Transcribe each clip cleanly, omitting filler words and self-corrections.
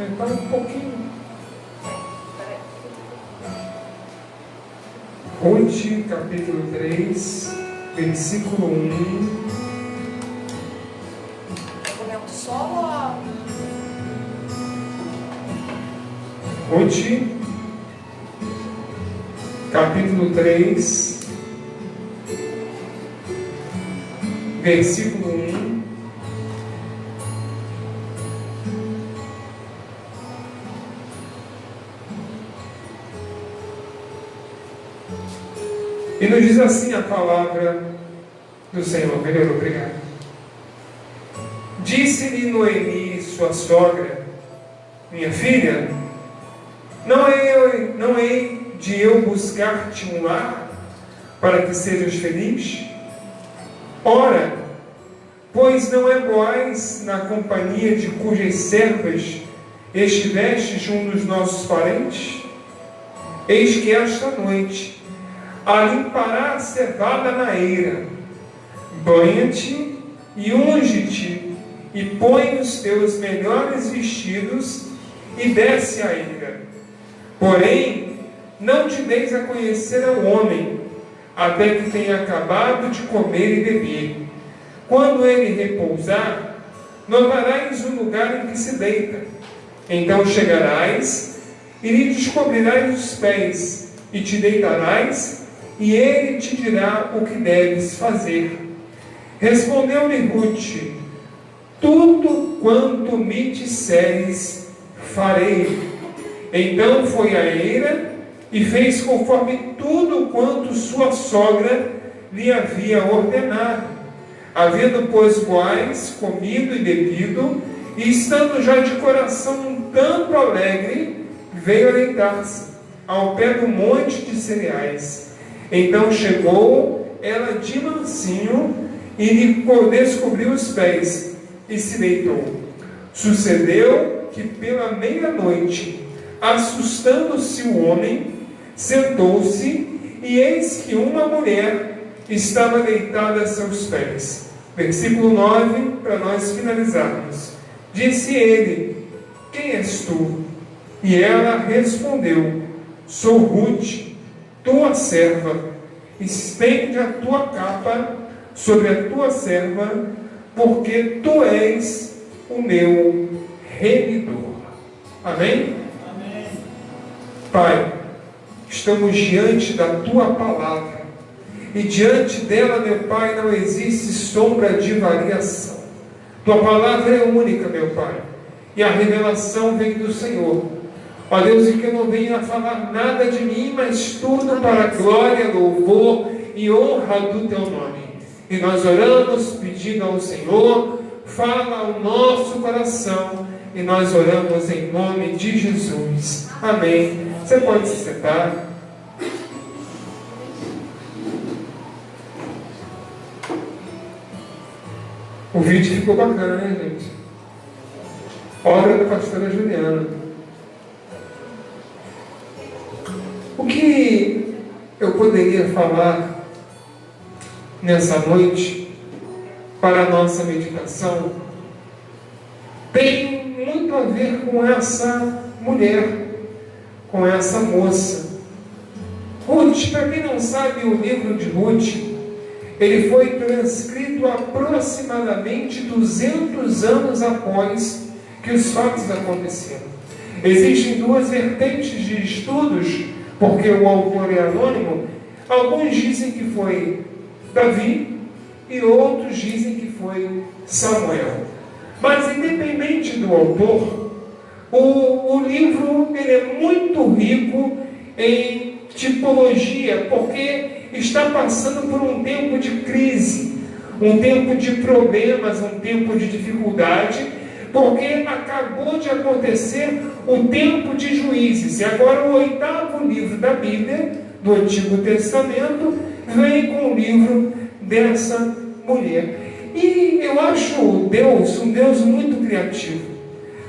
aumentar um pouquinho. Ruth, capítulo 3, versículo 1. Só Ruth, capítulo 3, versículo 1. E nos diz assim a palavra do Senhor. Melhor, obrigado. Disse-lhe Noemi, sua sogra: minha filha, não hei de eu buscar-te um lar para que sejas feliz? Ora, pois não é Boaz na companhia de cujas servas estivestes um dos nossos parentes? Eis que esta noite alimpará a cevada na eira. Banha-te e unge-te, e põe os teus melhores vestidos, e desce a eira. Porém, não te deis a conhecer ao homem, até que tenha acabado de comer e beber. Quando ele repousar, notarás o lugar em que se deita. Então chegarás e lhe descobrirás os pés, e te deitarás, e ele te dirá o que deves fazer. Respondeu-lhe Ruth: tudo quanto me disseres, farei. Então foi à eira e fez conforme tudo quanto sua sogra lhe havia ordenado. Havendo, pois, Boaz comido e bebido, e estando já de coração um tanto alegre, veio a deitar-se ao pé do monte de cereais. Então chegou ela de mansinho e lhe descobriu os pés, e se deitou. Sucedeu que pela meia-noite, assustando-se o homem, sentou-se, e eis que uma mulher estava deitada a seus pés. Versículo 9, para nós finalizarmos. Disse ele: quem és tu? E ela respondeu: sou Ruth, tua serva. Estende a tua capa sobre a tua serva, porque tu és o meu remidor. Amém? Amém. Pai, estamos diante da tua palavra, e diante dela, meu Pai, não existe sombra de variação. Tua palavra é única, meu Pai, e a revelação vem do Senhor. Ó Deus, e que eu não venha a falar nada de mim, mas tudo para a glória, louvor e honra do teu nome. E nós oramos pedindo ao Senhor, fala ao nosso coração, e nós oramos em nome de Jesus. Amém. Você pode se sentar. O vídeo ficou bacana, né, gente? Obra da pastora Juliana. O que eu poderia falar nessa noite para a nossa meditação tem muito a ver com essa mulher, com essa moça. Ruth, para quem não sabe, o livro de Ruth, ele foi transcrito aproximadamente 200 anos após que os fatos aconteceram. Existem duas vertentes de estudos, porque o autor é anônimo. Alguns dizem que foi Davi e outros dizem que foi Samuel. Mas independente do autor, o livro ele é muito rico em tipologia, porque está passando por um tempo de crise, um tempo de problemas, um tempo de dificuldade, porque acabou de acontecer o tempo de Juízes, e agora o 8º livro da Bíblia, do Antigo Testamento, vem com o livro dessa mulher. E eu acho Deus um Deus muito criativo,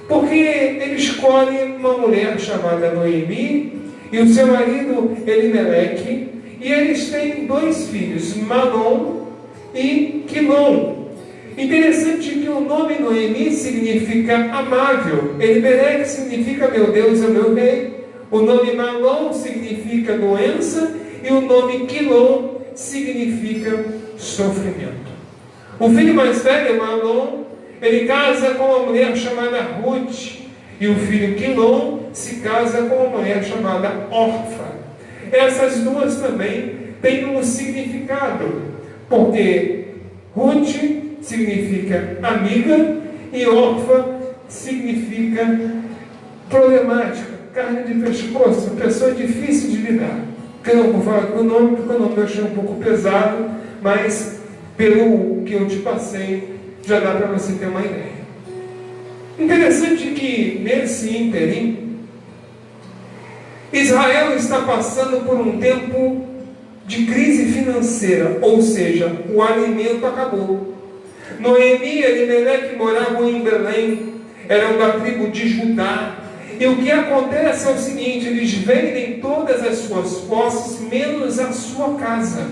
porque ele escolhe uma mulher chamada Noemi e o seu marido Elimeleque, e eles têm 2 filhos, Malom e Quilom. Interessante que o nome Noemi significa amável, Elimelec significa meu Deus é meu rei, o nome Malom significa doença e o nome Quilom significa sofrimento. O filho mais velho, Malom, ele casa com uma mulher chamada Ruth, e o filho Quilom se casa com uma mulher chamada Orfa. Essas duas também têm um significado, porque Ruth significa amiga e Orfa significa problemática, carne de pescoço, pessoa difícil de lidar. Eu não vou falar com o nome, porque o nome eu achei um pouco pesado, mas pelo que eu te passei, já dá para você ter uma ideia. Interessante que nesse ínterim, Israel está passando por um tempo de crise financeira, ou seja, o alimento acabou. Noemi e Elimelec moravam em Belém, eram da tribo de Judá, e o que acontece é o seguinte: eles vendem todas as suas posses, menos a sua casa,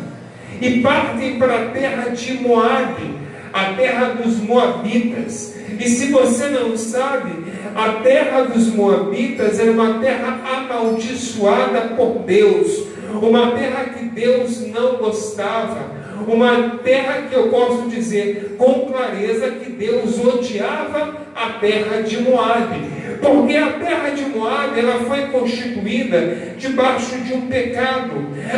e partem para a terra de Moabe, a terra dos Moabitas. E se você não sabe, a terra dos Moabitas era uma terra amaldiçoada por Deus, uma terra que Deus não gostava, uma terra que eu posso dizer com clareza que Deus odiava a terra de Moabe, porque a terra de Moabe ela foi constituída debaixo de um pecado,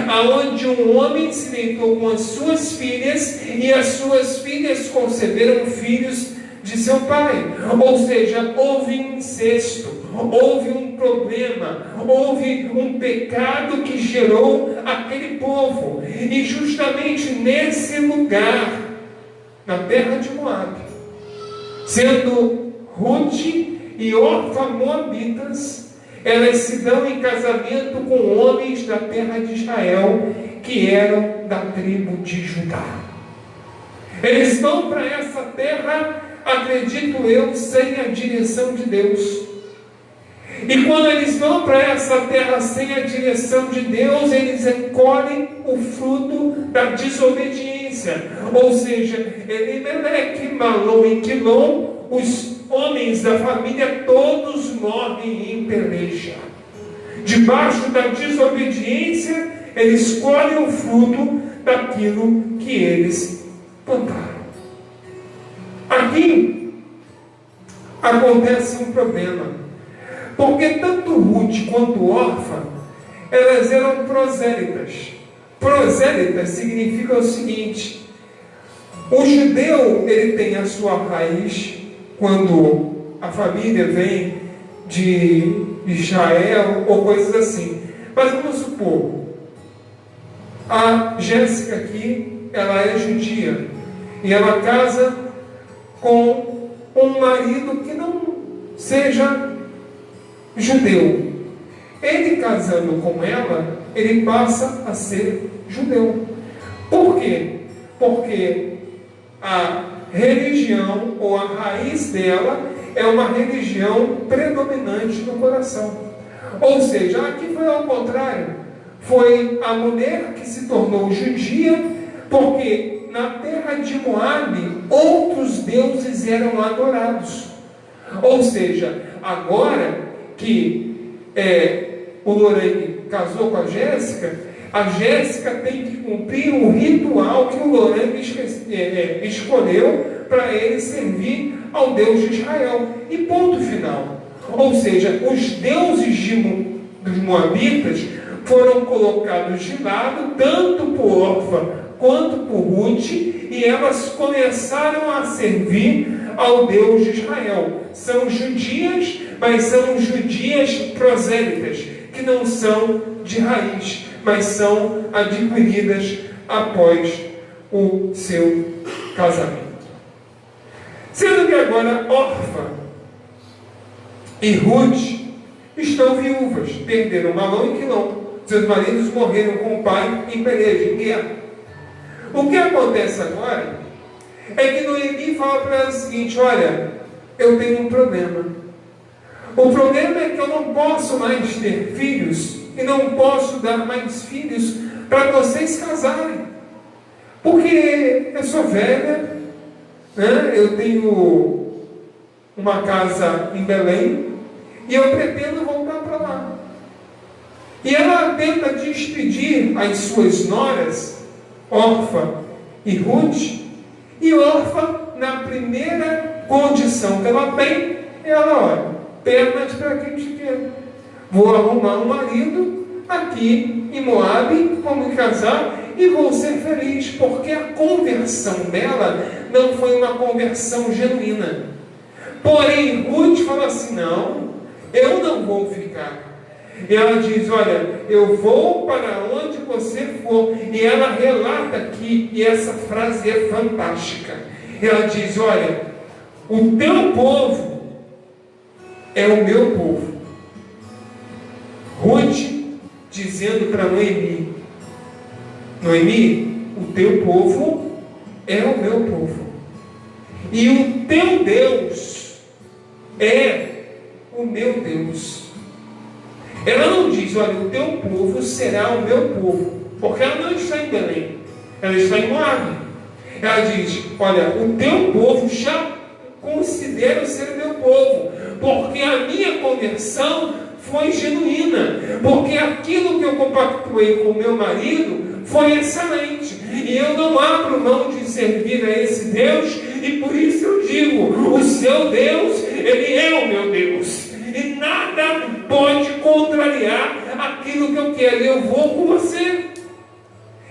aonde um homem se deitou com as suas filhas e as suas filhas conceberam filhos de seu pai, ou seja, houve incesto, houve um problema, houve um pecado que gerou aquele povo, e justamente nesse lugar, na terra de Moabe, sendo Ruth e Orfa moabitas, elas se dão em casamento com homens da terra de Israel, que eram da tribo de Judá. Eles vão para essa terra, acredito eu, sem a direção de Deus. E quando eles vão para essa terra sem a direção de Deus, eles colhem o fruto da desobediência. Ou seja, Elimelec, Malom e Quilom, os homens da família, todos morrem em peleja. Debaixo da desobediência, eles colhem o fruto daquilo que eles plantaram. Aqui acontece um problema, porque tanto Ruth quanto Orfa, elas eram prosélitas. Prosélitas significa o seguinte: o judeu, ele tem a sua raiz quando a família vem de Israel ou coisas assim. Mas vamos supor, a Jéssica aqui, ela é judia, e ela casa com um marido que não seja judeu. Ele casando com ela, ele passa a ser judeu. Por quê? Porque a religião ou a raiz dela é uma religião predominante no coração. Ou seja, aqui foi ao contrário. Foi a mulher que se tornou judia, porque na terra de Moabe, outros deuses eram adorados. Ou seja, agora que o Lorengue casou com a Jéssica tem que cumprir o ritual que o Lorengue escolheu para ele servir ao Deus de Israel. E ponto final. Ou seja, os deuses dos Moabitas foram colocados de lado, tanto por Orfa quanto por Ruth, e elas começaram a servir ao Deus de Israel. São judias, mas são judias prosélitas, que não são de raiz, mas são adquiridas após o seu casamento. Sendo que agora Orfa e Ruth estão viúvas, perderam Malom e Quilom. Seus maridos morreram com o pai em peleja, em guerra. O que acontece agora é que Noemi fala para ela o seguinte: olha, eu tenho um problema. O problema é que eu não posso mais ter filhos e não posso dar mais filhos para vocês casarem, porque eu sou velha, né? Eu tenho uma casa em Belém e eu pretendo voltar para lá. E ela tenta despedir as suas noras, Orfa e Ruth, e Orfa, na primeira condição que ela tem, ela olha, pernas para quem te quer. Vou arrumar um marido aqui em Moabe, vamos casar e vou ser feliz, porque a conversão dela não foi uma conversão genuína. Porém, Ruth fala assim, não, eu não vou ficar. E ela diz, olha, eu vou para onde você for. E ela relata aqui, e essa frase é fantástica. Ela diz, olha, o teu povo é o meu povo. Ruth dizendo para Noemi, Noemi, o teu povo é o meu povo. E o teu Deus é o meu Deus. Ela não diz, olha, o teu povo será o meu povo, porque ela não está em Belém, ela está em Moabe. Ela diz, olha, o teu povo já considero ser o meu povo, porque a minha conversão foi genuína, porque aquilo que eu compactuei com o meu marido foi excelente, e eu não abro mão de servir a esse Deus, e por isso eu digo, o seu Deus, ele é o meu Deus. E nada pode contrariar aquilo que eu quero. Eu vou com você.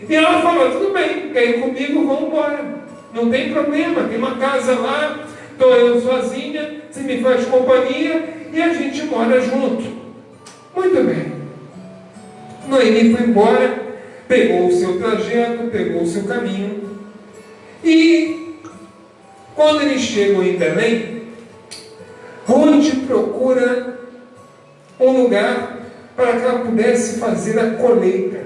E ela fala, tudo bem, quer ir comigo, vamos embora. Não tem problema, tem uma casa lá, estou eu sozinha, você me faz companhia e a gente mora junto. Muito bem. Noemi foi embora, pegou o seu trajeto, pegou o seu caminho. E quando eles chegam em Belém, Ruth procura um lugar para que ela pudesse fazer a colheita.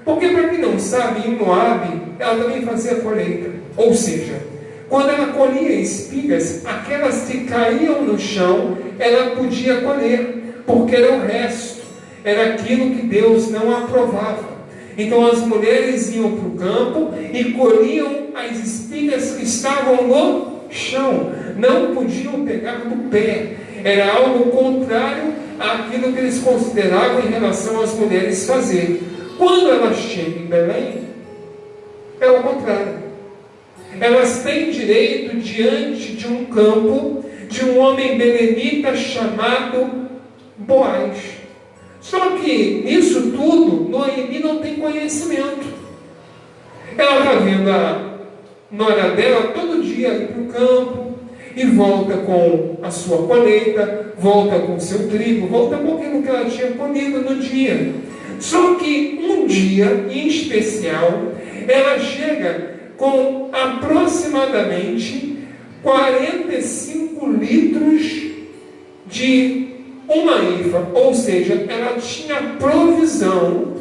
Porque, para quem não sabe, em Moabe, ela também fazia a colheita. Ou seja, quando ela colhia espigas, aquelas que caíam no chão, ela podia colher, porque era o resto, era aquilo que Deus não aprovava. Então as mulheres iam para o campo e colhiam as espigas que estavam no chão, não podiam pegar do pé, era algo contrário àquilo que eles consideravam em relação às mulheres fazer. Quando elas chegam em Belém, é o contrário, elas têm direito diante de um campo de um homem belemita chamado Boaz. Só que nisso tudo Noemi não tem conhecimento. Ela está vendo a nora dela todo dia ir para o campo e volta com a sua colheita, volta com o seu trigo, volta com aquilo que ela tinha colhido no dia. Só que um dia em especial, ela chega com aproximadamente 45 litros de uma efa, ou seja, ela tinha provisão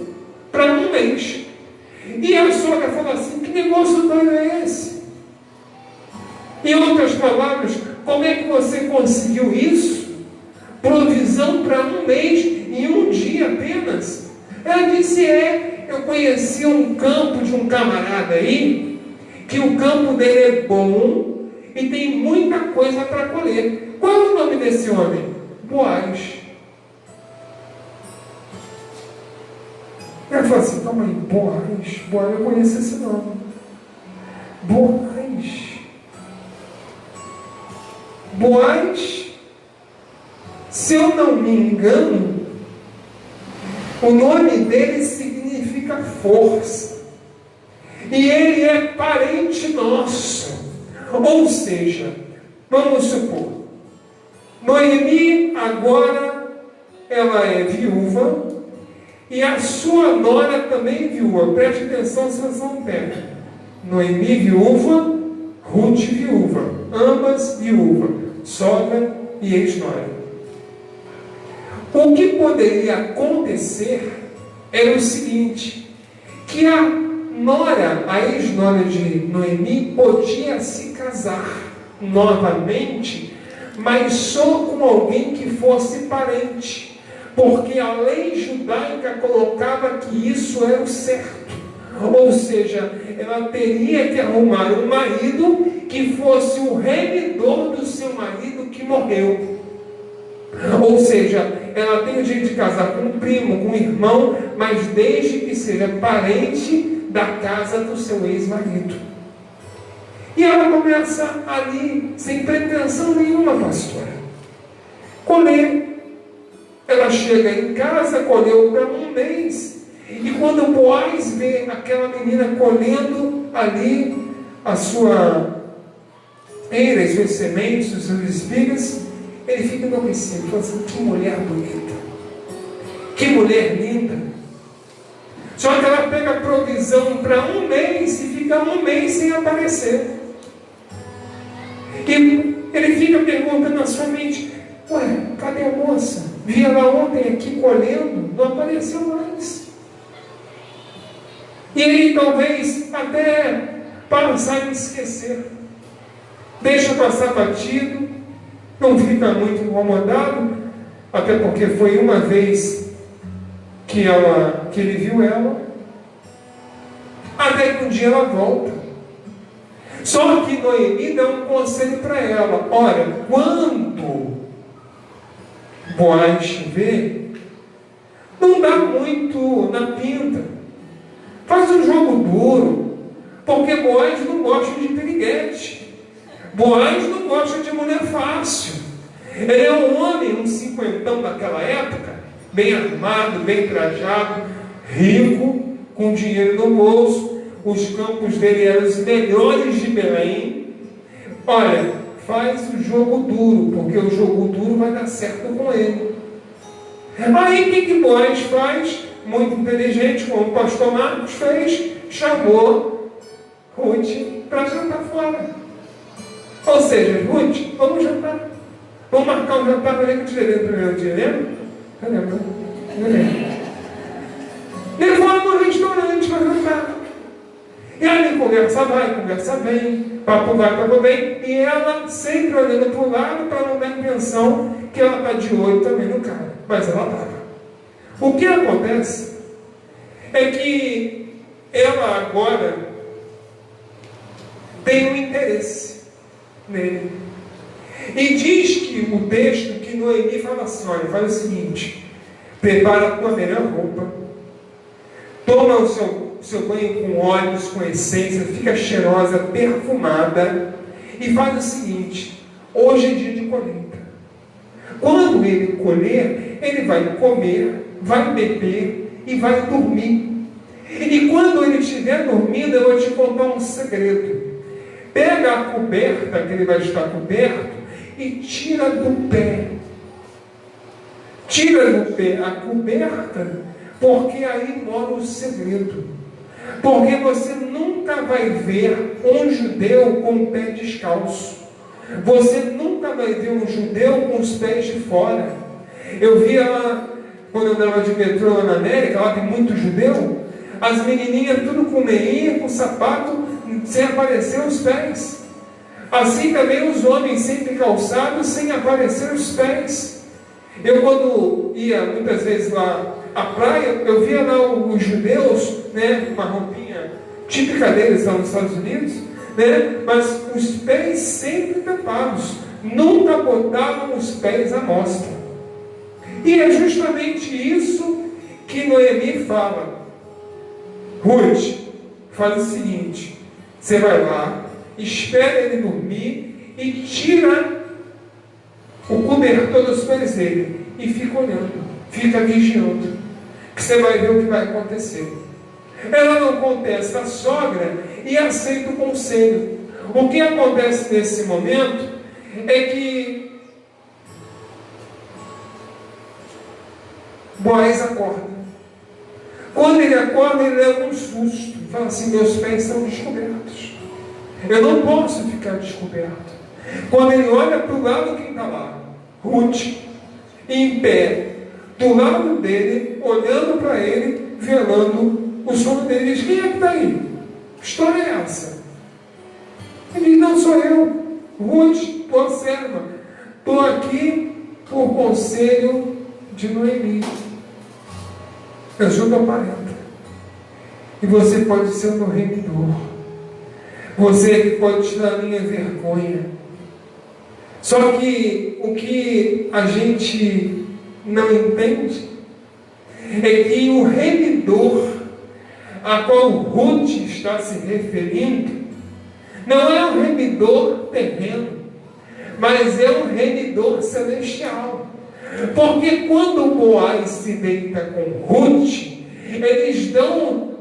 para um mês. E a sogra falou assim, que negócio doido é esse? Em outras palavras, como é que você conseguiu isso? Provisão para um mês em um dia apenas? Ela disse, eu conheci um campo de um camarada aí, que o campo dele é bom e tem muita coisa para colher. Qual é o nome desse homem? Boaz. Ela falou assim, calma aí, Boaz, eu conheço esse nome. Boaz, se eu não me engano, o nome dele significa força. E ele é parente nosso. Ou seja, vamos supor, Noemi agora ela é viúva e a sua nora também viúva. Preste atenção se vocês não pegam. Noemi viúva, Ruth viúva, ambas viúva, sogra e ex-nora. O que poderia acontecer era o seguinte, que a nora, a ex-nora de Noemi, podia se casar novamente, mas só com alguém que fosse parente, porque a lei judaica colocava que isso era o certo. Ou seja, ela teria que arrumar um marido que fosse o remidor do seu marido que morreu. Ou seja, ela tem o direito de casar com um primo, com um irmão, mas desde que seja parente da casa do seu ex-marido. E ela começa ali, sem pretensão nenhuma, pastora, colher. Ela chega em casa, colheu para um mês. E quando Boaz vê aquela menina colhendo ali a sua eira, as suas sementes, as suas espigas, ele fica enlouquecido, fala assim: que mulher bonita, que mulher linda. Só que ela pega a provisão para um mês e fica um mês sem aparecer. E ele fica perguntando na sua mente: ué, cadê a moça? Vi ela ontem aqui colhendo, não apareceu mais. E ele talvez até passar a esquecer, deixa passar batido, não fica muito incomodado, até porque foi uma vez que ele viu ela, até que um dia ela volta. Só que Noemi dá um conselho para ela: olha, quando Boaz te vê, não dá muito na pinta, faz um jogo duro, porque Boaz não gosta de piriguete, Boaz não gosta de mulher fácil. Ele é um homem, um cinquentão daquela época, bem armado, bem trajado, rico, com dinheiro no bolso. Os campos dele eram os melhores de Belém. Olha, faz o jogo duro, porque o jogo duro vai dar certo com ele. Aí o que Boaz faz? Muito inteligente, como o pastor Marcos fez, chamou Ruth para jantar fora. Ou seja, Ruth, vamos jantar. Vamos marcar um jantar para ver que eu te levei no primeiro dia, lembra? Eu lembro. Levou ela no restaurante para jantar. E aí conversa vai, conversa vem, papo vai, papo vem, e ela sempre olhando para o lado para não dar a impressão que ela está de olho também no cara. Mas ela estava. O que acontece é que ela agora tem um interesse nele. E diz que o texto que Noemi fala assim: olha, faz o seguinte, prepara a tua melhor roupa, toma o seu banho com óleos, com essência, fica cheirosa, perfumada, e faz o seguinte: hoje é dia de colheita. Quando ele colher, ele vai comer, vai beber e vai dormir. E quando ele estiver dormindo, eu vou te contar um segredo. Pega a coberta, que ele vai estar coberto, e tira do pé. Tira do pé a coberta, porque aí mora o segredo. Porque você nunca vai ver um judeu com o pé descalço. Você nunca vai ver um judeu com os pés de fora. Eu via lá, quando eu andava de metrô lá na América, lá tem muito judeu, as menininhas tudo com meinha, com sapato, sem aparecer os pés. Assim também os homens sempre calçados, sem aparecer os pés. Eu quando ia muitas vezes lá à praia, eu via lá os judeus, né, uma roupinha típica deles lá nos Estados Unidos, né, mas os pés sempre tapados, nunca botavam os pés à mostra. E é justamente isso que Noemi fala: Ruth, faz o seguinte, você vai lá, espera ele dormir e tira o cobertor dos pés dele e fica olhando, fica vigiando, que você vai ver o que vai acontecer. Ela não contesta a sogra e aceita o conselho. O que acontece nesse momento é que Boaz acorda. Quando ele acorda, ele leva um susto. Fala assim: meus pés estão descobertos. Eu não posso ficar descoberto. Quando ele olha para o lado, quem está lá? Ruth, em pé, do lado dele, olhando para ele, velando o sono dele. Ele diz: quem é que está aí? Que história é essa? Ele diz: não sou eu, Ruth, tua serva. Estou aqui por conselho de Noemi. Eu sou tua parenta. E você pode ser o meu remidor. Você é que pode tirar a minha vergonha. Só que o que a gente não entende é que o remidor a qual Ruth está se referindo não é um remidor terreno, mas é um remidor celestial. Porque quando Boaz se deita com Ruth, eles dão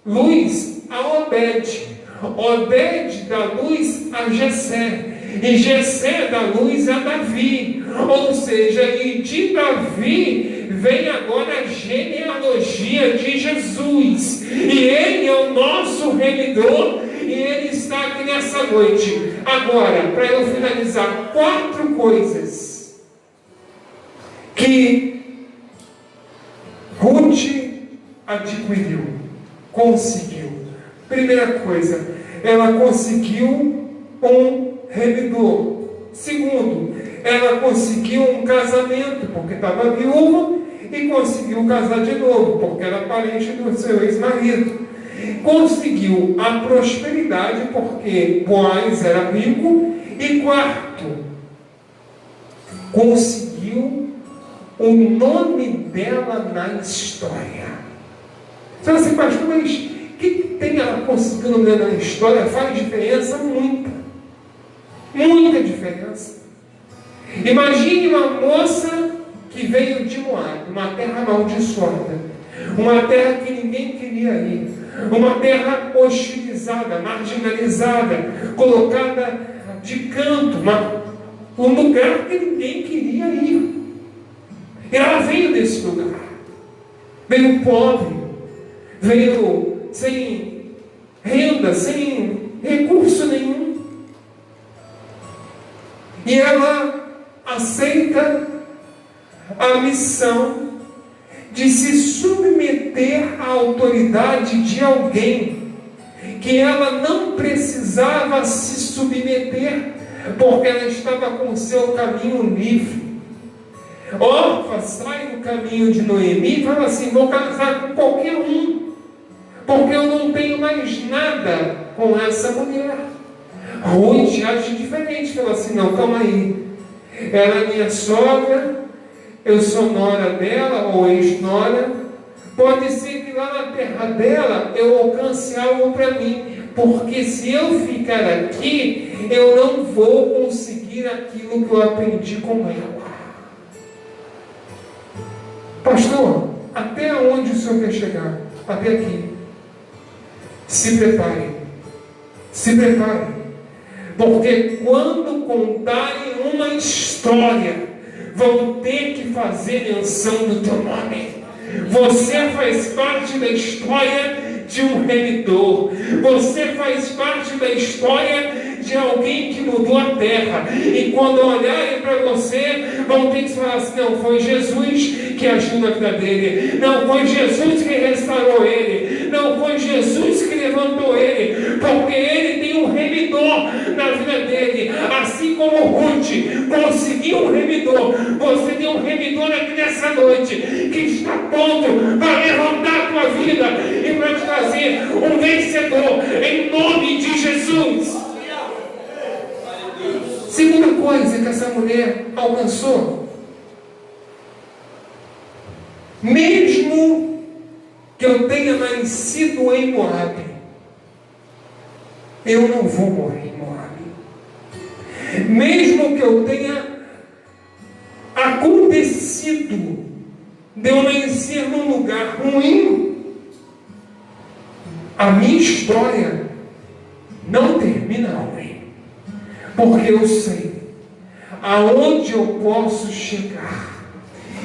luz a Obed. Obed dá luz a Jessé. E Jessé dá luz a Davi. Ou seja, e de Davi vem agora a genealogia de Jesus. E ele é o nosso remidor. E ele está aqui nessa noite. Agora, para eu finalizar, 4 coisas que Ruth adquiriu, conseguiu. Primeira coisa, ela conseguiu um remidor. Segundo, ela conseguiu um casamento, porque estava viúva, e conseguiu casar de novo, porque era parente do seu ex-marido. Conseguiu a prosperidade, porque Boaz era rico. E quarto, conseguiu o nome dela na história. Você vai assim, pastor, mas o que tem ela conseguindo o nome dela na história? Faz diferença? Muita diferença. Imagine uma moça que veio de Moab, uma terra amaldiçoada, uma terra que ninguém queria ir, uma terra hostilizada, marginalizada, colocada de canto, um lugar que ninguém queria ir. E ela veio desse lugar, veio pobre, veio sem renda, sem recurso nenhum. E ela aceita a missão de se submeter à autoridade de alguém que ela não precisava se submeter, porque ela estava com o seu caminho livre. Orfa sai do caminho de Noemi e fala assim: vou casar com qualquer um, porque eu não tenho mais nada com essa mulher. Ruth age diferente, fala assim: não, calma aí, ela é minha sogra, eu sou nora dela, ou ex-nora, pode ser que lá na terra dela eu alcance algo para mim, porque se eu ficar aqui, eu não vou conseguir aquilo que eu aprendi com ela. Pastor, até onde o senhor quer chegar? Até aqui. Se prepare. Se prepare. Porque quando contarem uma história, vão ter que fazer menção do teu nome. Você faz parte da história de um remidor. Você faz parte da história de alguém que mudou a terra. E quando olharem para você, vão ter que falar assim: não, foi Jesus que agiu na vida dele. Não, foi Jesus que restaurou ele. Não, foi Jesus que levantou ele. Porque ele tem um remidor na vida dele. Assim como Ruth conseguiu um remidor, você tem um remidor aqui nessa noite, que está pronto para levantar a tua vida e para te trazer um vencedor, em nome de Jesus. Segunda coisa que essa mulher alcançou: mesmo que eu tenha nascido em Moabe, eu não vou morrer em Moabe. Mesmo que eu tenha acontecido de eu nascer num lugar ruim, a minha história não termina ruim, porque eu sei aonde eu posso chegar.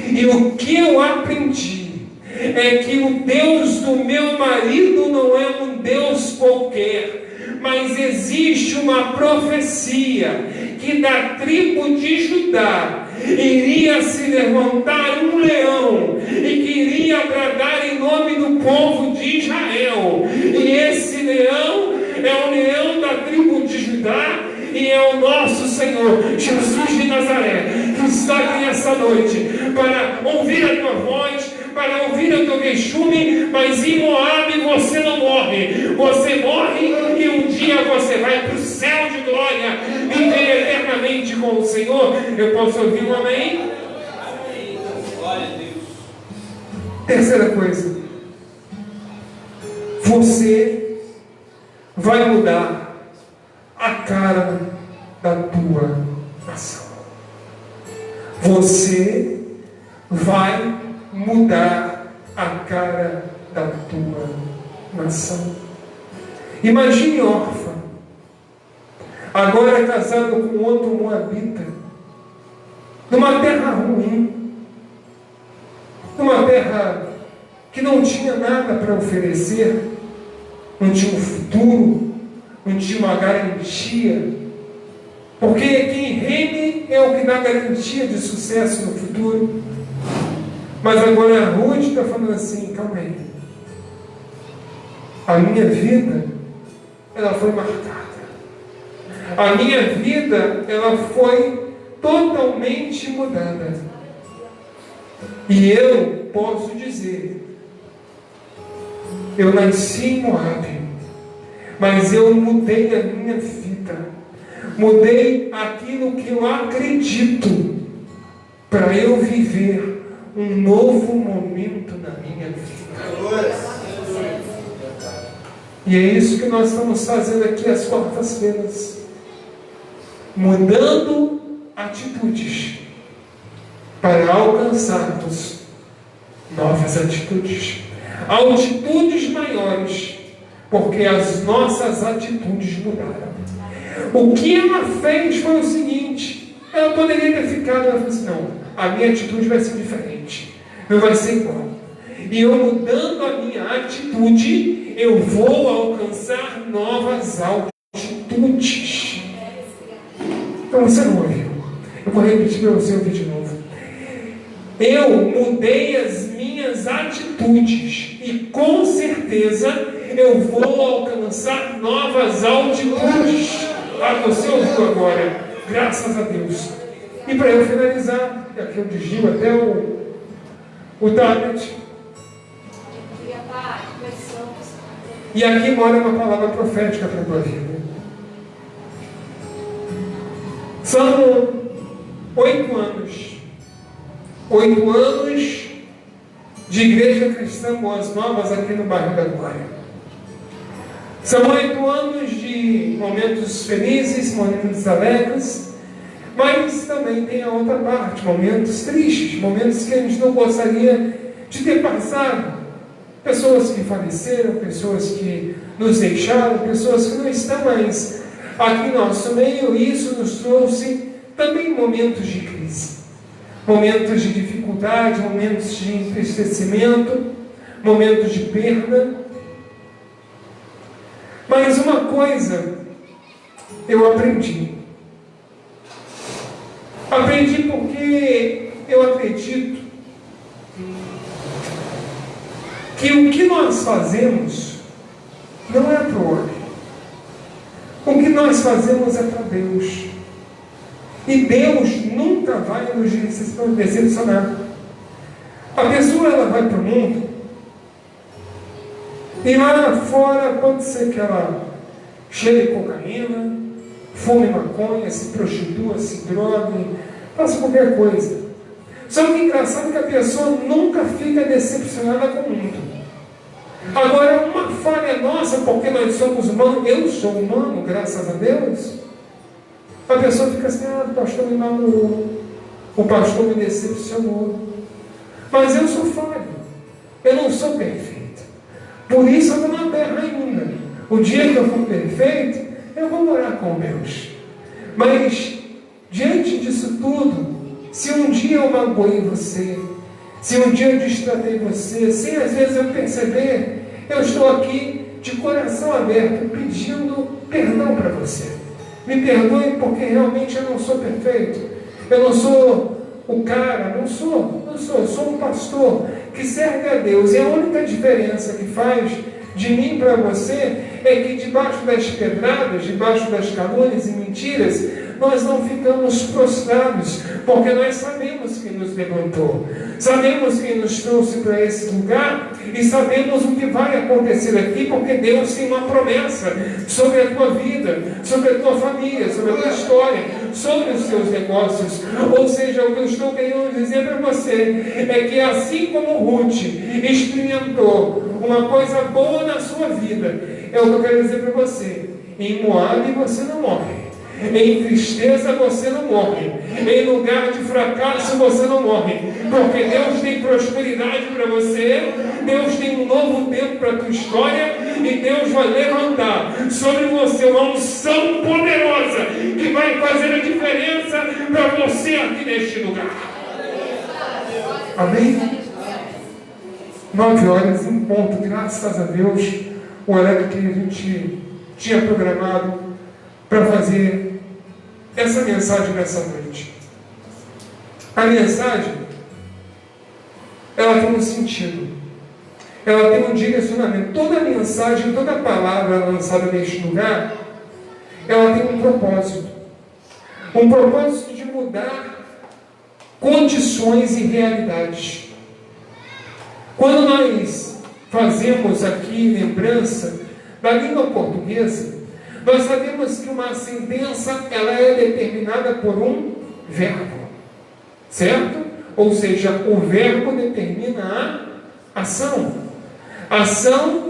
E o que eu aprendi é que o Deus do meu marido não é um Deus qualquer, mas existe uma profecia que da tribo de Judá iria se levantar um leão e que iria bradar em nome do povo de Israel. E esse leão é o leão da tribo de Judá e é o nosso Senhor Jesus de Nazaré, que está aqui nessa noite para ouvir a tua voz, para ouvir o teu queixume. Mas em Moabe você não morre. Você morre e um dia você vai para o céu de glória, viver eternamente com o Senhor. Eu posso ouvir um amém? Glória a Deus. Terceira coisa, você vai mudar a cara da tua nação. Você vai mudar a cara da tua nação. Imagine órfã, agora casado com outro moabita, numa terra ruim, numa terra que não tinha nada para oferecer, não tinha um futuro, não tinha uma garantia, porque quem reme é o que dá garantia de sucesso no futuro. Mas agora a Ruth está falando assim: calma aí, a minha vida, ela foi marcada, a minha vida, ela foi totalmente mudada, e eu posso dizer, eu nasci em Moabe, mas eu mudei a minha vida, mudei aquilo que eu acredito, para eu viver um novo momento na minha vida. E é isso que nós estamos fazendo aqui às quartas-feiras, mudando atitudes para alcançarmos novas atitudes, atitudes maiores, porque as nossas atitudes mudaram. O que ela fez foi o seguinte: ela poderia ter ficado, ela falou assim: não, a minha atitude vai ser diferente, não vai ser igual, e eu mudando a minha atitude, eu vou alcançar novas atitudes. Então você não ouviu, eu vou repetir para você ouvir de novo. Eu mudei as minhas atitudes e com certeza eu vou alcançar novas altitudes. Ah, você ouviu agora, graças a Deus. E para eu finalizar, e aqui eu desvio até o tablet. E aqui mora uma palavra profética para a tua vida. São 8 anos. 8 anos de Igreja Cristã Boas Novas aqui no bairro da Glória. São 8 anos de momentos felizes, momentos alegres, mas também tem a outra parte, momentos tristes, momentos que a gente não gostaria de ter passado. Pessoas que faleceram, pessoas que nos deixaram, pessoas que não estão mais aqui em nosso meio, e isso nos trouxe também momentos de crise, momentos de dificuldade, momentos de entristecimento, momentos de perda. Mas uma coisa eu aprendi. Aprendi porque eu acredito que o que nós fazemos não é para o homem. O que nós fazemos é para Deus. E Deus nunca vai nos decepcionar. A pessoa, ela vai para o mundo, e lá fora pode ser que ela cheire cocaína, fume maconha, se prostitua, se drogue, faça qualquer coisa. Só que é engraçado que a pessoa nunca fica decepcionada com o mundo. Agora, uma falha nossa, porque nós somos humanos, eu sou humano, graças a Deus, a pessoa fica assim: ah, o pastor me malurou, o pastor me decepcionou. Mas eu sou falho, eu não sou perfeito. Por isso eu estou na terra ainda. O dia que eu for perfeito, eu vou morar com Deus. Mas, diante disso tudo, se um dia eu magoei você, se um dia eu destratei você, sem às vezes eu perceber, eu estou aqui de coração aberto, pedindo perdão para você. Me perdoe, porque realmente eu não sou perfeito. Eu não sou o cara, eu sou um pastor que serve a Deus. E a única diferença que faz de mim para você é que debaixo das pedradas, debaixo das calúnias e mentiras, nós não ficamos prostrados, porque nós sabemos quem nos levantou, sabemos quem nos trouxe para esse lugar e sabemos o que vai acontecer aqui, porque Deus tem uma promessa sobre a tua vida, sobre a tua família, sobre a tua história, sobre os teus negócios. Ou seja, o que eu estou querendo dizer para você é que assim como Ruth experimentou uma coisa boa na sua vida, é o que eu quero dizer para você: em Moabe você não morre, em tristeza você não morre, em lugar de fracasso você não morre, porque Deus tem prosperidade para você, Deus tem um novo tempo para a tua história, e Deus vai levantar sobre você uma unção poderosa que vai fazer a diferença para você aqui neste lugar. Amém? 9 horas em ponto, graças a Deus, o horário que a gente tinha programado para fazer essa mensagem nessa noite. A mensagem, ela tem um sentido, ela tem um direcionamento. Toda mensagem, toda palavra lançada neste lugar, ela tem um propósito de mudar condições e realidades. Quando nós fazemos aqui lembrança da língua portuguesa, nós sabemos que uma sentença ela é determinada por um verbo, certo? Ou seja, o verbo determina a ação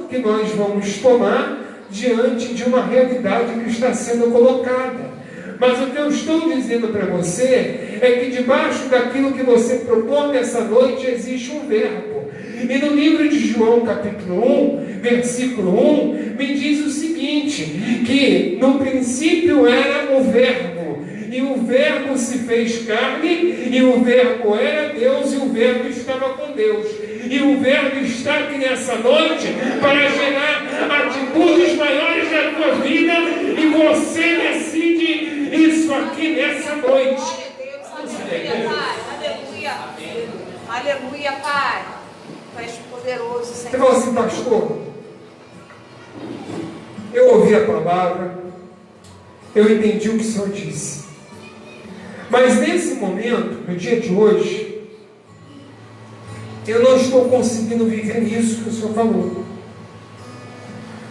que nós vamos tomar diante de uma realidade que está sendo colocada. Mas o que eu estou dizendo para você é que debaixo daquilo que você propõe nessa noite existe um verbo. E no livro de João, capítulo 1, versículo 1, me diz o seguinte, que no princípio era o verbo, e o verbo se fez carne, e o verbo era Deus, e o verbo estava com Deus. E o verbo está aqui nessa noite para gerar atitudes maiores na tua vida, e você decide isso aqui nessa noite. Aleluia, Pai. Aleluia. Aleluia, Pai. Tu és poderoso, Senhor. Você fala assim: pastor, eu ouvi a palavra, eu entendi o que o Senhor disse, mas nesse momento, no dia de hoje, eu não estou conseguindo viver isso que o Senhor falou.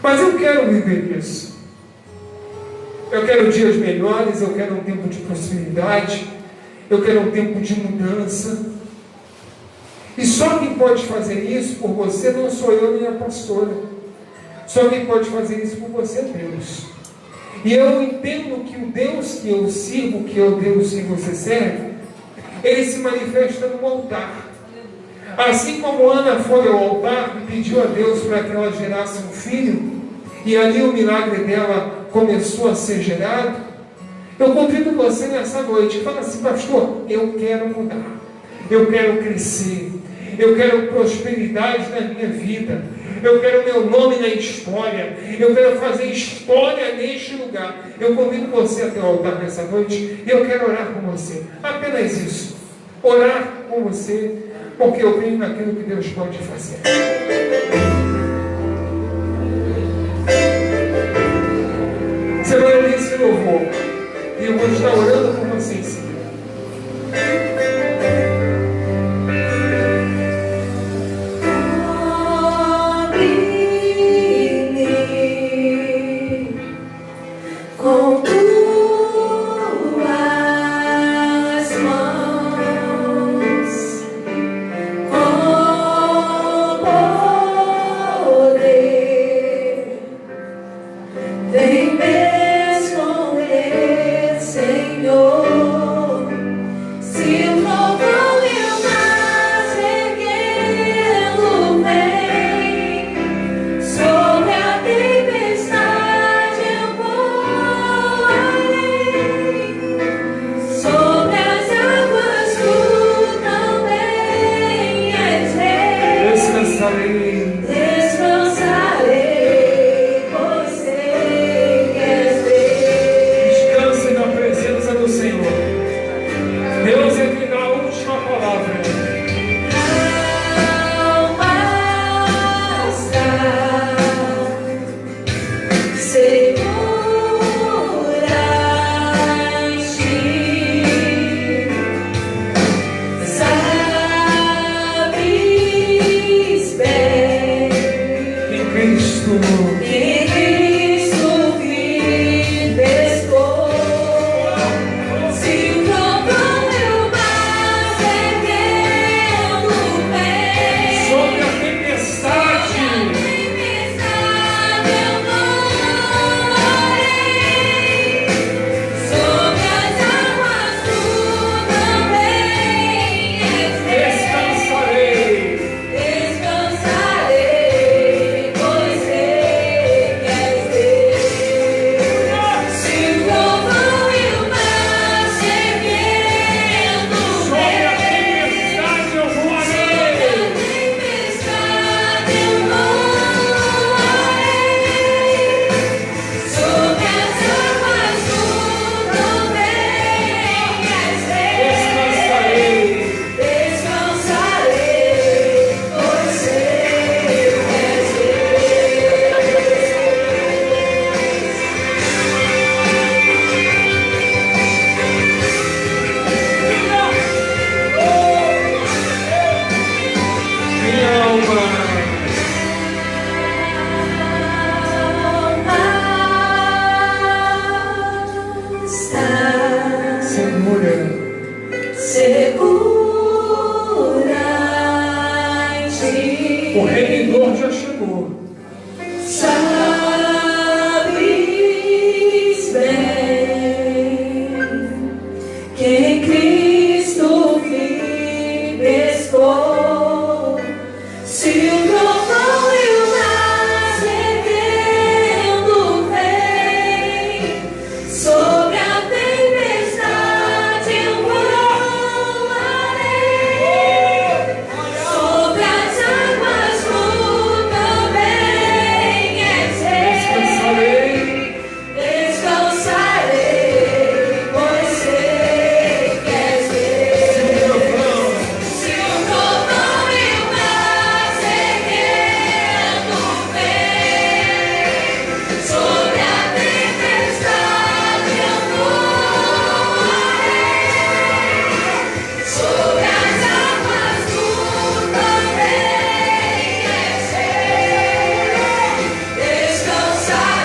Mas eu quero viver isso. Eu quero dias melhores, eu quero um tempo de prosperidade, eu quero um tempo de mudança. E só quem pode fazer isso por você não sou eu nem a pastora. Só quem pode fazer isso por você é Deus. E eu entendo que o Deus que eu sirvo, que é o Deus que você serve, ele se manifesta no altar. Assim como Ana foi ao altar e pediu a Deus para que ela gerasse um filho, e ali o milagre dela começou a ser gerado, eu convido você nessa noite, fala assim: pastor, eu quero mudar, eu quero crescer, eu quero prosperidade na minha vida, eu quero meu nome na história, eu quero fazer história neste lugar. Eu convido você até o altar nessa noite e eu quero orar com você, apenas isso, orar com você, porque eu creio naquilo que Deus pode fazer. Você vai ouvir esse louvor e eu vou estar orando por você em seguida. Senhor já chegou. Sabes bem que em Cristo me pescou. Se o trovão e o mar sereno vem, sobre a tempestade eu voarei, sobre as águas tu também és rei. Descansarei, pois sei que és Deus. Se o trovão e o mar sereno vem, sobre a tempestade eu voarei, sobre as águas tu também és rei. Descansarei,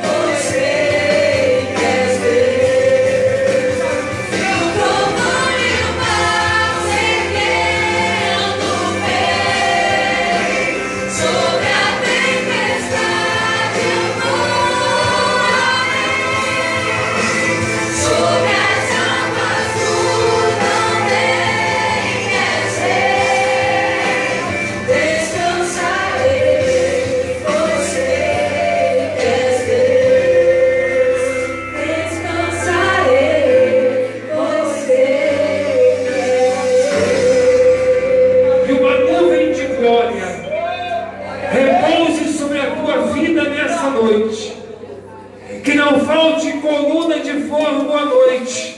pois sei que és Deus. Se o trovão e o mar sereno vem, sobre a tempestade eu voarei, sobre as águas tu também és rei. Descansarei, pois sei que és Deus. Descansarei, pois sei que és Que uma nuvem de glória repouse sobre a tua vida nessa noite. Que não falte coluna de fogo à noite.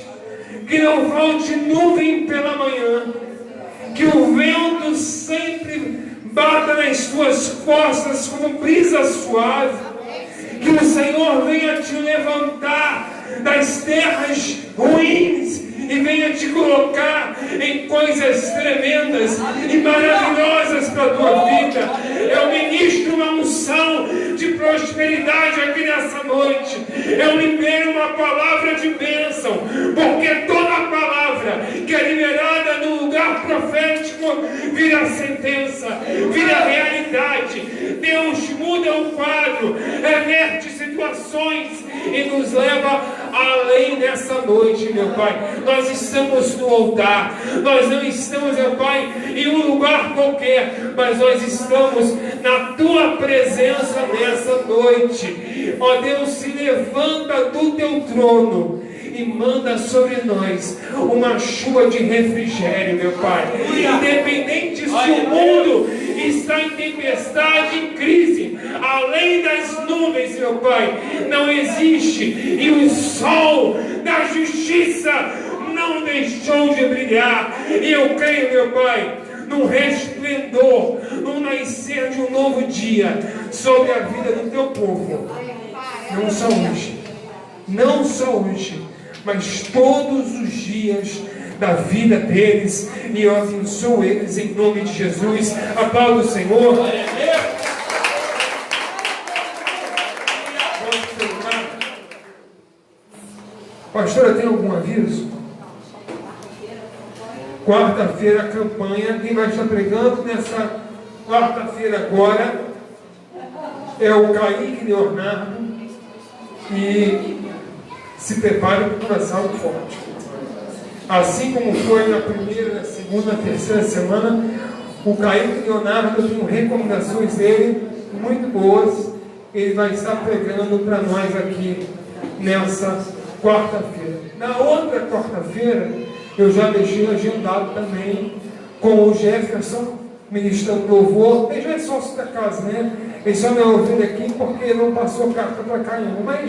Que não falte nuvem pela manhã. Que o vento sempre bata nas tuas costas como brisa suave. Que o Senhor venha te levantar das terras ruins e venha te colocar em coisas tremendas e maravilhosas para a tua vida. Eu ministro uma unção de prosperidade aqui nessa noite. Eu libero uma palavra de bênção, porque toda palavra que é liberada no lugar profético vira sentença, vira realidade. Deus muda o quadro, reverte situações e nos leva além nessa noite, meu Pai. Nós estamos no altar, nós não estamos, meu Pai, em um lugar qualquer, mas nós estamos na Tua presença nessa noite. Ó Deus, se levanta do Teu trono e manda sobre nós uma chuva de refrigério, meu Pai. Independente se o mundo está em tempestade, em crise, além das nuvens, meu Pai, não existe, e o sol da justiça não deixou de brilhar. E eu creio, meu Pai, num resplendor, num nascer de um novo dia sobre a vida do Teu povo. Não só hoje, não só hoje, mas todos os dias da vida deles, e eu abençoo eles em nome de Jesus. Aplauda o Senhor. Pastora, tem algum aviso? Quarta-feira a campanha, quem vai estar pregando nessa quarta-feira agora é o Kaique Leonardo, e se prepare para um assalto forte. Assim como foi na primeira, na segunda, na terceira semana, o Kaique Leonardo, eu tenho recomendações dele muito boas. Ele vai estar pregando para nós aqui nessa quarta-feira. Na outra quarta-feira, eu já deixei agendado também com o Jefferson, ministrando louvor. Ele já é sócio da casa, né? Ele só não é ouvido aqui porque não passou carta para cá ainda, mas